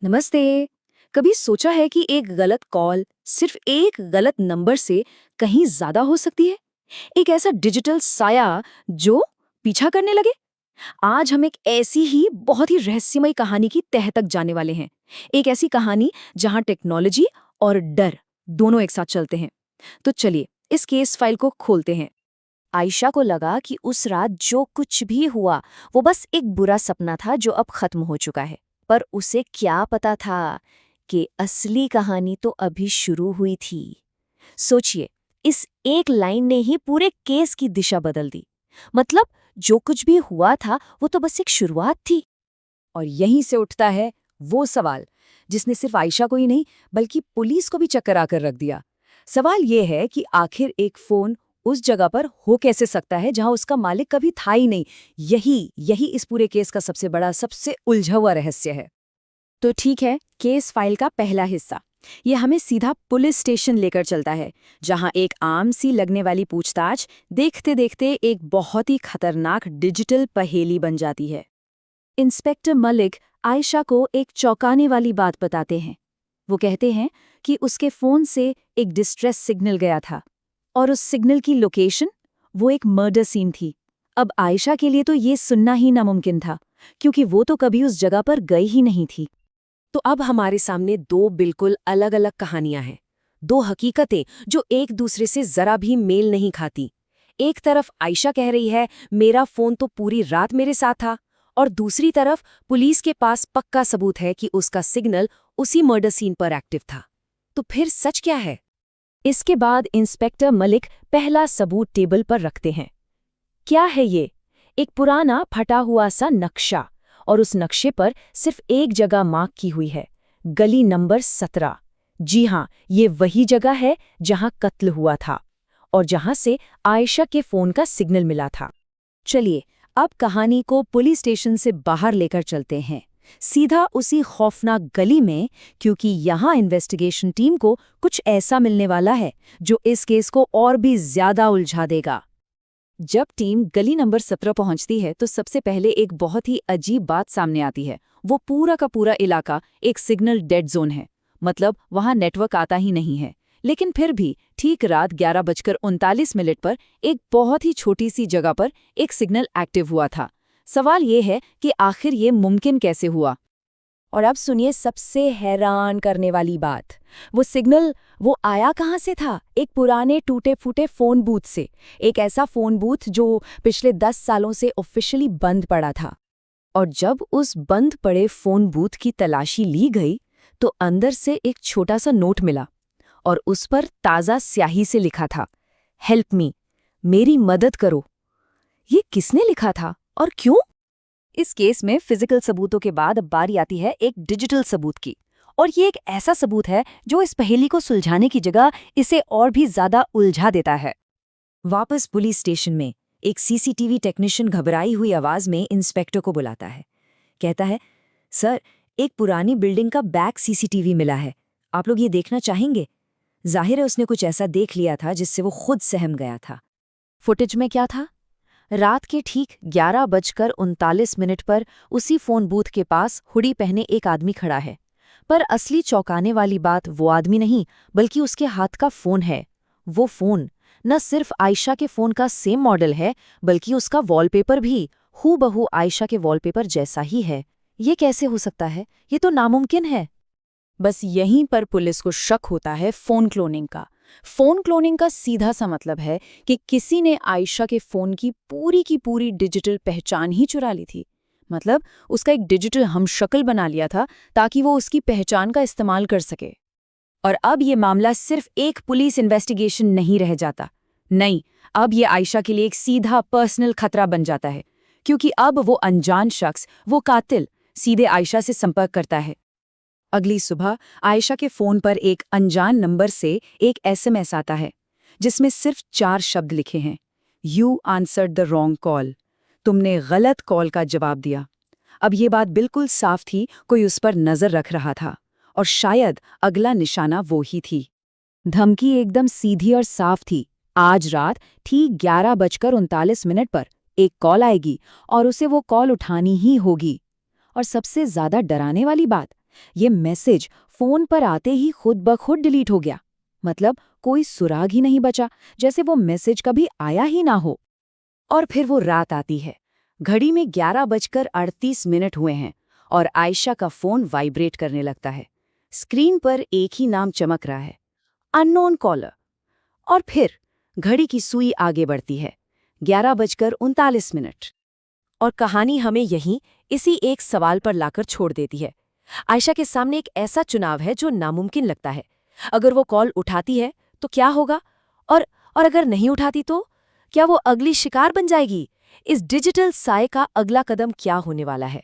नमस्ते। कभी सोचा है कि एक गलत कॉल सिर्फ एक गलत नंबर से कहीं ज्यादा हो सकती है? एक ऐसा डिजिटल साया जो पीछा करने लगे। आज हम एक ऐसी ही बहुत ही रहस्यमय कहानी की तह तक जाने वाले हैं। एक ऐसी कहानी जहां टेक्नोलॉजी और डर दोनों एक साथ चलते हैं। तो चलिए इस केस फाइल को खोलते हैं। आयशा को लगा कि उस रात जो कुछ भी हुआ वो बस एक बुरा सपना था जो अब खत्म हो चुका है। पर उसे क्या पता था कि असली कहानी तो अभी शुरू हुई थी। सोचिए, इस एक लाइन ने ही पूरे केस की दिशा बदल दी। मतलब जो कुछ भी हुआ था वो तो बस एक शुरुआत थी। और यहीं से उठता है वो सवाल जिसने सिर्फ आयशा को ही नहीं बल्कि पुलिस को भी चक्कर आकर रख दिया। सवाल ये है कि आखिर एक फोन उस जगह पर हो कैसे सकता है जहां उसका मालिक कभी था ही नहीं। यही यही इस पूरे केस का सबसे बड़ा सबसे उलझा हुआ रहस्य है। तो ठीक है, केस फाइल का पहला हिस्सा ये हमें सीधा पुलिस स्टेशन लेकर चलता है, जहां एक आम सी लगने वाली पूछताछ देखते देखते एक बहुत ही खतरनाक डिजिटल पहेली बन जाती है। इंस्पेक्टर मलिक आयशा को एक चौंकाने वाली बात बताते हैं। वो कहते हैं कि उसके फोन से एक डिस्ट्रेस सिग्नल गया था और उस सिग्नल की लोकेशन वो एक मर्डर सीन थी। अब आयशा के लिए तो ये सुनना ही नामुमकिन था, क्योंकि वो तो कभी उस जगह पर गई ही नहीं थी। तो अब हमारे सामने दो बिल्कुल अलग अलग कहानियां हैं। दो हकीकतें जो एक दूसरे से जरा भी मेल नहीं खाती। एक तरफ आयशा कह रही है मेरा फोन तो पूरी रात मेरे साथ था, और दूसरी तरफ पुलिस के पास पक्का सबूत है कि उसका सिग्नल उसी मर्डर सीन पर एक्टिव था। तो फिर सच क्या है? इसके बाद इंस्पेक्टर मलिक पहला सबूत टेबल पर रखते हैं। क्या है ये? एक पुराना फटा हुआ सा नक्शा, और उस नक्शे पर सिर्फ एक जगह मार्क की हुई है, गली नंबर 17। जी हाँ, ये वही जगह है जहां कत्ल हुआ था और जहां से आयशा के फोन का सिग्नल मिला था। चलिए अब कहानी को पुलिस स्टेशन से बाहर लेकर चलते हैं, सीधा उसी खौफनाक गली में, क्योंकि यहाँ इन्वेस्टिगेशन टीम को कुछ ऐसा मिलने वाला है जो इस केस को और भी ज्यादा उलझा देगा। जब टीम गली नंबर 17 पहुंचती है तो सबसे पहले एक बहुत ही अजीब बात सामने आती है। वो पूरा का पूरा इलाका एक सिग्नल डेड जोन है, मतलब वहां नेटवर्क आता ही नहीं है। लेकिन फिर भी ठीक रात 11:39 पर एक बहुत ही छोटी सी जगह पर एक सिग्नल एक्टिव हुआ था। सवाल ये है कि आखिर ये मुमकिन कैसे हुआ। और अब सुनिए सबसे हैरान करने वाली बात। वो सिग्नल वो आया कहाँ से था? एक पुराने टूटे-फूटे फ़ोन बूथ से। एक ऐसा फ़ोन बूथ जो पिछले 10 सालों से ऑफिशियली बंद पड़ा था। और जब उस बंद पड़े फ़ोन बूथ की तलाशी ली गई, तो अंदर से एक छोटा-सा नोट मिला और उस पर ताज़ा स्याही से लिखा था, हेल्प मी, मेरी मदद करो। ये किसने लिखा था और क्यों? इस केस में फिजिकल सबूतों के बाद अब बारी आती है एक डिजिटल सबूत की। और ये एक ऐसा सबूत है जो इस पहेली को सुलझाने की जगह इसे और भी ज्यादा उलझा देता है। वापस पुलिस स्टेशन में एक सीसीटीवी टेक्नीशियन घबराई हुई आवाज में इंस्पेक्टर को बुलाता है। कहता है, सर, एक पुरानी बिल्डिंग का बैक सीसीटीवी मिला है, आप लोग ये देखना चाहेंगे? जाहिर है उसने कुछ ऐसा देख लिया था जिससे वो खुद सहम गया था। फुटेज में क्या था? रात के ठीक 11:39 पर उसी फोन बूथ के पास हुडी पहने एक आदमी खड़ा है। पर असली चौंकाने वाली बात वो आदमी नहीं, बल्कि उसके हाथ का फोन है। वो फोन न सिर्फ आयशा के फोन का सेम मॉडल है, बल्कि उसका वॉलपेपर भी हूबहू आयशा के वॉलपेपर जैसा ही है। ये कैसे हो सकता है? ये तो नामुमकिन है। बस यहीं पर पुलिस को शक होता है फोन क्लोनिंग का। फोन क्लोनिंग का सीधा सा मतलब है कि किसी ने आयशा के फोन की पूरी डिजिटल पहचान ही चुरा ली थी। मतलब उसका एक डिजिटल हमशक्ल बना लिया था ताकि वो उसकी पहचान का इस्तेमाल कर सके। और अब ये मामला सिर्फ एक पुलिस इन्वेस्टिगेशन नहीं रह जाता। नहीं, अब ये आयशा के लिए एक सीधा पर्सनल खतरा बन जाता है, क्योंकि अब वो अनजान शख्स, वो कातिल, सीधे आयशा से संपर्क करता है। अगली सुबह आयशा के फोन पर एक अनजान नंबर से एक एसएमएस आता है, जिसमें सिर्फ 4 शब्द लिखे हैं, you answered the wrong call, तुमने गलत कॉल का जवाब दिया। अब ये बात बिल्कुल साफ थी, कोई उस पर नजर रख रहा था, और शायद अगला निशाना वो ही थी। धमकी एकदम सीधी और साफ थी, आज रात ठीक 11:39 पर एक कॉल आएगी और उसे वो कॉल उठानी ही होगी। और सबसे ज्यादा डराने वाली बात, ये मैसेज फोन पर आते ही खुद ब खुद डिलीट हो गया। मतलब कोई सुराग ही नहीं बचा, जैसे वो मैसेज कभी आया ही ना हो। और फिर वो रात आती है। घड़ी में 11:38 हुए हैं और आयशा का फोन वाइब्रेट करने लगता है। स्क्रीन पर एक ही नाम चमक रहा है, अननोन कॉलर। और फिर घड़ी की सुई आगे बढ़ती है, 11:39। और कहानी हमें यहीं इसी एक सवाल पर लाकर छोड़ देती है। आयशा के सामने एक ऐसा चुनाव है जो नामुमकिन लगता है। अगर वो कॉल उठाती है तो क्या होगा, और अगर नहीं उठाती तो क्या वो अगली शिकार बन जाएगी? इस डिजिटल साए का अगला कदम क्या होने वाला है?